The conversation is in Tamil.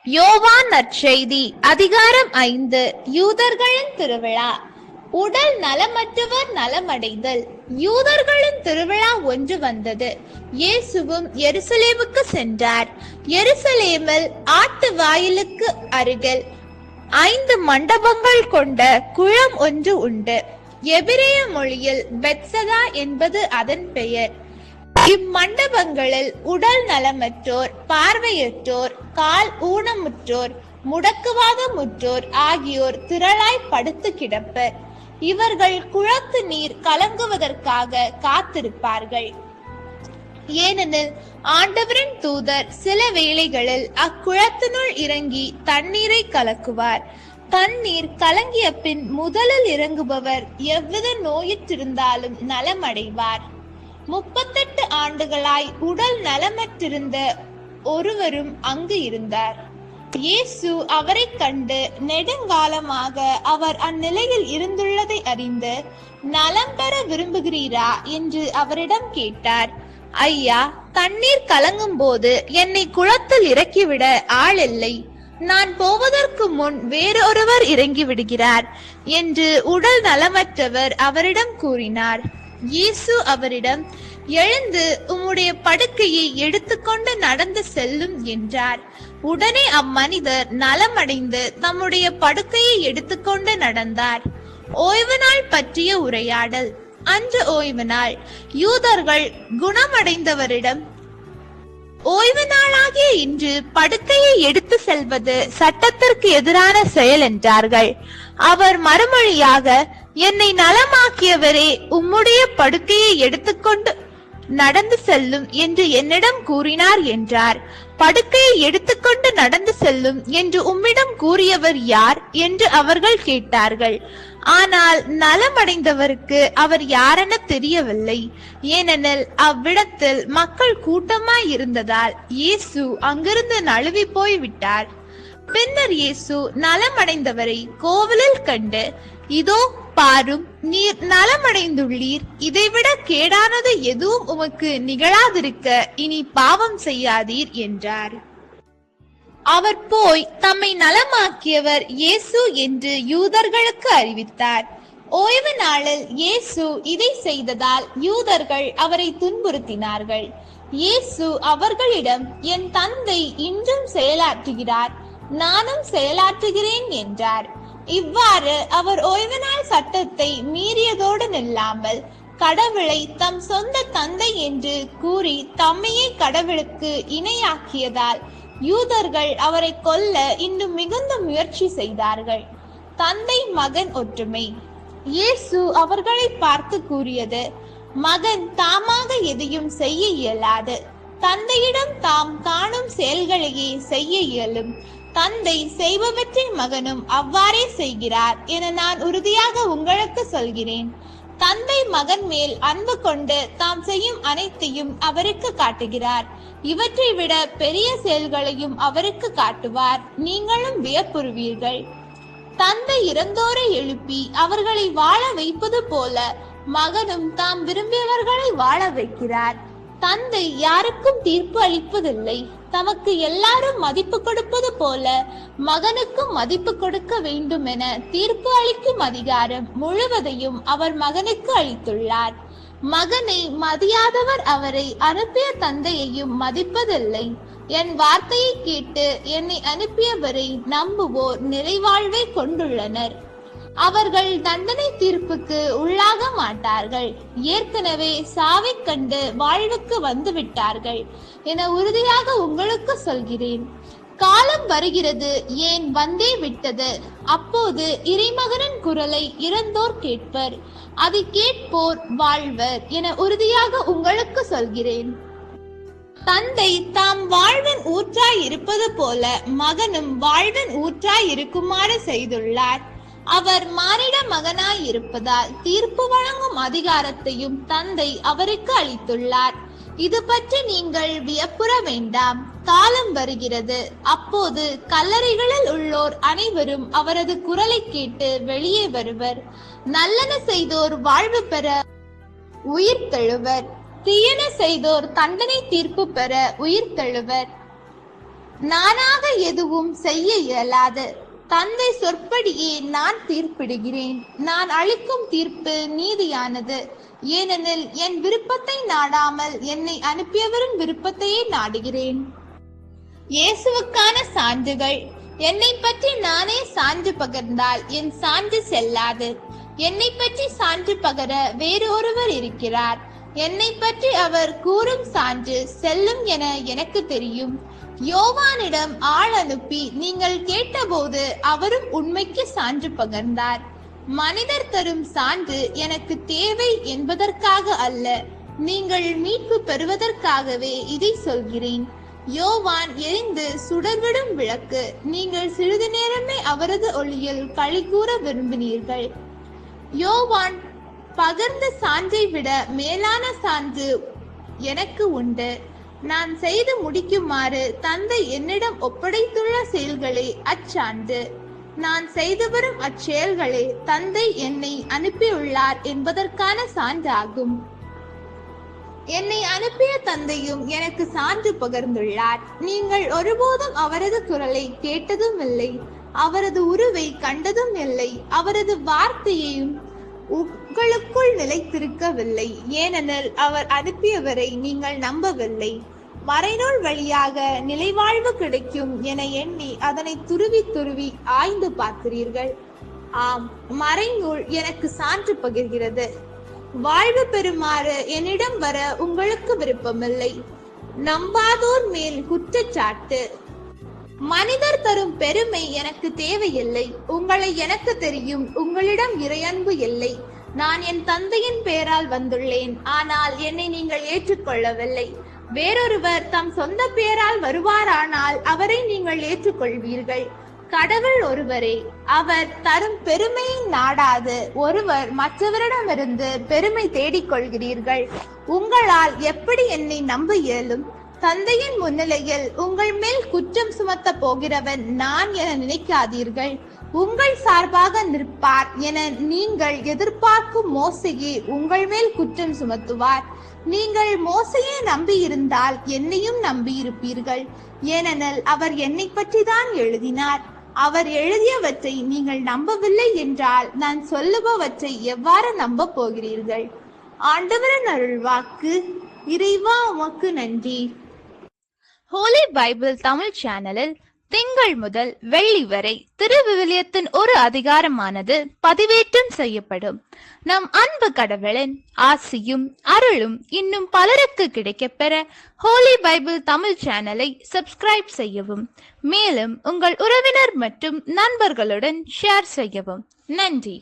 யோவான் நற்செய்தி அதிகாரம் 5. யூதர்களின் திருவிழா. உடல் நலமற்றவர் நலமடைதல். யூதர்களின் திருவிழா ஒன்று வந்தது. இயேசுவும் எருசலேமுக்கு சென்றார். எருசலேமில் ஆட்டு வாயிலுக்கு அருகில் 5 மண்டபங்கள் கொண்ட குளம் ஒன்று உண்டு. எபிரேய மொழியில் பெத்சதா என்பது அதன் பெயர். இம்மண்டபங்களில் உடல் நலமற்றோர், பார்வையற்றோர், கால் ஊனமுற்றோர், முடக்குவாதமுற்றோர் ஆகியோர் திரளாய் படுத்து கிடப்பர். இவர்கள் குளத்து நீர் கலங்குவதற்காக காத்திருப்பார்கள். ஏனெனில் ஆண்டவரின் தூதர் சில வேளைகளில் அக்குளத்தினுள் இறங்கி தண்ணீரை கலக்குவார். தண்ணீர் கலங்கிய பின் முதலில் இறங்குபவர் எவ்வித நோயிற்றிருந்தாலும் நலமடைவார். 38 ஆண்டுகளாய் உடல் நலமற்றிருந்த ஒருவரும் அங்கு இருந்தார். இயேசு அவரை கண்டு நெடுங்காலமாக அவர் அந்நிலையில் இருந்துள்ளதை அறிந்து, நலம் பெற விரும்புகிறீரா என்று அவரிடம் கேட்டார். ஐயா, தண்ணீர் கலங்கும் போது என்னை குளத்தில் இறக்கிவிட ஆள் இல்லை. நான் போவதற்கு முன் வேறொருவர் இறங்கி விடுகிறார் என்று உடல் நலமற்றவர் அவரிடம் கூறினார். இயேசு அவரிடம், எழுந்து உம்முடைய படுக்கையை எடுத்துக்கொண்டு நடந்து செல்லும் என்றார். உடனே அம்மனிதர் நலமடைந்து தம்முடைய படுக்கையை எடுத்துக்கொண்டு நடந்தார். ஓய்வு நாள் பற்றிய உரையாடல். அன்று ஓய்வு நாள். யூதர்கள் குணமடைந்தவரிடம், ஓய்வு நாளாகிய இன்று படுக்கையை எடுத்து செல்வது சட்டத்திற்கு எதிரான செயல் என்றார்கள். அவர் மறுமொழியாக, என்னை நலமாக்கியவரே உம்முடைய படுக்கையை எடுத்துக்கொண்டு நடந்து செல்லும் என்று என்னிடம் கூறினார் என்றார். படுக்கையை எடுத்துக்கொண்டு நடந்து செல்லும் என்று உம்மிடம் கூறியவர் யார் என்று அவர்கள் கேட்டார்கள். ஆனால் நலமடைந்தவருக்கு அவர் யாரென தெரியவில்லை. ஏனெனில் அவ்விடத்தில் மக்கள் கூட்டமாய் இருந்ததால் இயேசு அங்கிருந்து நழுவி போய் விட்டார். பின்னர் இயேசு நலமடைந்தவரை கோவிலில் கண்டு, இதோ பாரும், நீர் நலமடைந்துள்ளீர். இதைவிட கேடானது எதுவும் உமக்கு நிகழாதிருக்க இனி பாவம் செய்யாதீர் என்றார். அவர் போய் தம்மை நலமாக்கியவர் இயேசு என்று யூதர்களுக்கு அறிவித்தார். ஓய்வு நாளில் இயேசு இதை செய்ததால் யூதர்கள் அவரை துன்புறுத்தினார்கள். இயேசு அவர்களிடம், என் தந்தை இன்றும் செயலாற்றுகிறார், நானும் செயலாற்றுகிறேன் என்றார். இவ்வாறு அவர் ஓய்வு நாள் சட்டத்தை மீறியதோடு நில்லாமல், கடவுளை தம் சொந்த தந்தை என்று கூறி தம்மையே கடவுளுக்கு இணையாக்கியதால் யூதர்கள் அவரை கொல்ல இன்னும் மிகுந்த முயற்சி செய்தார்கள். தந்தை மகன் ஒற்றுமை. இயேசு அவர்களை பார்த்து கூறியது, மகன் தாமாக எதையும் செய்ய இயலாது. தந்தையிடம் தாம் காணும் செயல்களையே செய்ய இயலும். தந்தை செய்பவற்றை மகனும் அவ்வாறே செய்கிறார் என நான் உறுதியாக உங்களுக்கு சொல்கிறேன். தந்தை மகன் மேல் அன்பு கொண்டு தாம் செய்யும் அனைத்தையும் அவருக்கு காட்டுகிறார். இவற்றை விட பெரிய செயல்களையும் அவருக்கு காட்டுவார். நீங்களும் வியப்புறுவீர்கள். தந்தை இறந்தோரை எழுப்பி அவர்களை வாழ வைப்பது போல மகனும் தாம் விரும்பியவர்களை வாழ வைக்கிறார். தந்தை யாருக்கும் தீர்ப்பு அளிப்பதில்லை. தமக்கு எல்லாரும் மதிப்பு கொடுப்பது போல மகனுக்கும் மதிப்பு கொடுக்க வேண்டும் என தீர்ப்பு அளிக்கும் அதிகாரம் முழுவதையும் அவர் மகனுக்கு அளித்துள்ளார். மகனை மதியாதவர் அவரை அனுப்பிய தந்தையையும் மதிப்பதில்லை. என் வார்த்தையை கேட்டு என்னை அனுப்பியவரை நம்புவோர் நிறைவாழ்வை கொண்டுள்ளனர். அவர்கள் தண்டனை தீர்ப்புக்கு உள்ளாக மாட்டார்கள். ஏற்கனவே சாவை கண்டு வாழ்வுக்கு வந்து விட்டார்கள் என உறுதியாக உங்களுக்கு சொல்கிறேன். காலம் வருகிறது, ஏன் வந்தே விட்டது. அப்போது இறைமகனின் குரலை இறந்தோர் கேட்பர். அதை கேட்போர் வாழ்வர் என உறுதியாக உங்களுக்கு சொல்கிறேன். தந்தை தாம் வாழ்வின் ஊற்றாய் இருப்பது போல மகனும் வாழ்வின் ஊற்றாய் இருக்குமாறு செய்துள்ளார். அவர் மானிட மகனாய் இருப்பதால் தீர்ப்பு வழங்கும் அதிகாரத்தையும் தந்தை அவருக்கு அளித்துள்ளார். இது பற்றி நீங்கள் வியப்புற வேண்டாம். காலம் வருகிறது, அப்போது கல்லறைகளில் உள்ளோர் அனைவரும் அவரது குரலை கேட்டு வெளியே வருவர். நல்லன செய்தோர் வாழ்வு பெற உயிர் தெழுவர், தீயன செய்தோர் தண்டனை தீர்ப்பு பெற உயிர் தெழுவர். நானாக எதுவும் செய்ய இயலாது. தந்தை சொற்படியே நான் தீர்ப்பிடுகிறேன். நான் அளிக்கும் தீர்ப்பு நீதியானது. ஏனெனில் என் விருப்பத்தை நாடாமல் என்னை அனுப்பியவரின் விருப்பத்தையே நாடுகிறேன். இயேசுவுக்கான சான்றுகள். என்னை பற்றி நானே சான்று பகர்ந்தால் என் சான்று செல்லாது. என்னை பற்றி சான்று பகர வேறு ஒருவர் இருக்கிறார். என்னை பற்றி அவர் கூறும் சான்று செல்லும் என எனக்கு தெரியும். யோவானிடம் ஆள் அனுப்பி நீங்கள் கேட்டபோது அவரும் உண்மைக்கு சான்று பகர்ந்தார். மனிதர் தரும் சான்று எனக்கு தேவை என்பதற்காக அல்ல, நீங்கள் மீட்பு பெறுவதற்காகவே இதை சொல்கிறேன். யோவான் எரிந்து சுடர்விடும் விளக்கு. நீங்கள் சிறிது நேரமே அவரது ஒளியில் களி கூற விரும்பினீர்கள். யோவான் பகர்ந்த சான்றை விட மேலான சான்று எனக்கு உண்டு. நான் செய்து முடிக்குமாறு தந்தை என்னிடம் ஒப்படைத்துள்ள செயல்களே அச்சான்று. நான் செய்து வரும் அச்செயல்களே தந்தை என்னை அனுப்பியுள்ளார் என்பதற்கான சான்றாகும். என்னை அனுப்பிய தந்தையும் எனக்கு சான்று பகர்ந்துள்ளார். நீங்கள் ஒருபோதும் அவரது குரலை கேட்டதும் இல்லை, அவரது உருவை கண்டதும் இல்லை, அவரது வார்த்தையையும் உங்களுக்குள் நிலைத்திருக்கவில்லை. ஏனெனில் அவர் அனுப்பியவரை நீங்கள் நம்பவில்லை. மறைநூல் வழியாக நிலைவாழ்வு கிடைக்கும் என எண்ணி அதனை துருவி துருவி ஆய்ந்து பார்க்கிறீர்கள். ஆம், மறைநூல் எனக்கு சான்று பகிர்கிறது. வாழ்வு பெறுமாறு என்னிடம் வர உங்களுக்கு விருப்பமில்லை. நம்பாதோர் மேல் குற்றச்சாட்டு. மனிதர் தரும் பெருமை எனக்கு தேவையில்லை. உங்களை எனக்கு தெரியும். உங்களிடம் இறையன்பு இல்லை. நான் என் தந்தையின் பெயரால் வந்துள்ளேன், ஆனால் என்னை நீங்கள் ஏற்றுக்கொள்ளவில்லை. வேறொருவர் தம் சொந்த பெயரால் வருவாரானால் அவரை நீங்கள் ஏற்றுக்கொள்வீர்கள். கடவுள் ஒருவரே, அவர் தரும் பெருமையை நாடாது ஒருவர் மற்றவரிடமிருந்து பெருமை தேடிக்கொள்கிறீர்கள். உங்களால் எப்படி என்னை நம்ப இயலும்? தந்தையின் முன்னிலையில் உங்கள் மேல் குற்றம் சுமத்த போகிறவன் நான் என நினைக்காதீர்கள். உங்கள் சார்பாக நிற்பார் என நீங்கள் எதிர்பார்க்கும் மோசையே உங்கள் மேல் குற்றம் சுமத்துவார். நீங்கள் மோசையை நம்பி இருந்தால் என்னையும் நம்பி இருப்பீர்கள். ஏனெனில் அவர் என்னை பற்றி தான் எழுதினார். அவர் எழுதியவற்றை நீங்கள் நம்பவில்லை என்றால் நான் சொல்லுபவற்றை எவ்வாறு நம்ப போகிறீர்கள்? ஆண்டவரின் அருள்வாக்கு. இறைவா உமக்கு நன்றி. ஹோலி பைபிள் தமிழ் சேனலில் திங்கள் முதல் வெள்ளி வரை திருவிவிலியத்தின் ஒரு அதிகாரமானது பதிவேற்றம் செய்யப்படும். நம் அன்பு கடவுளின் ஆசியும் அருளும் இன்னும் பலருக்கு கிடைக்கப்பெற ஹோலி பைபிள் தமிழ் சேனலை சப்ஸ்கிரைப் செய்யவும். மேலும் உங்கள் உறவினர் மற்றும் நண்பர்களுடன் ஷேர் செய்யவும். நன்றி.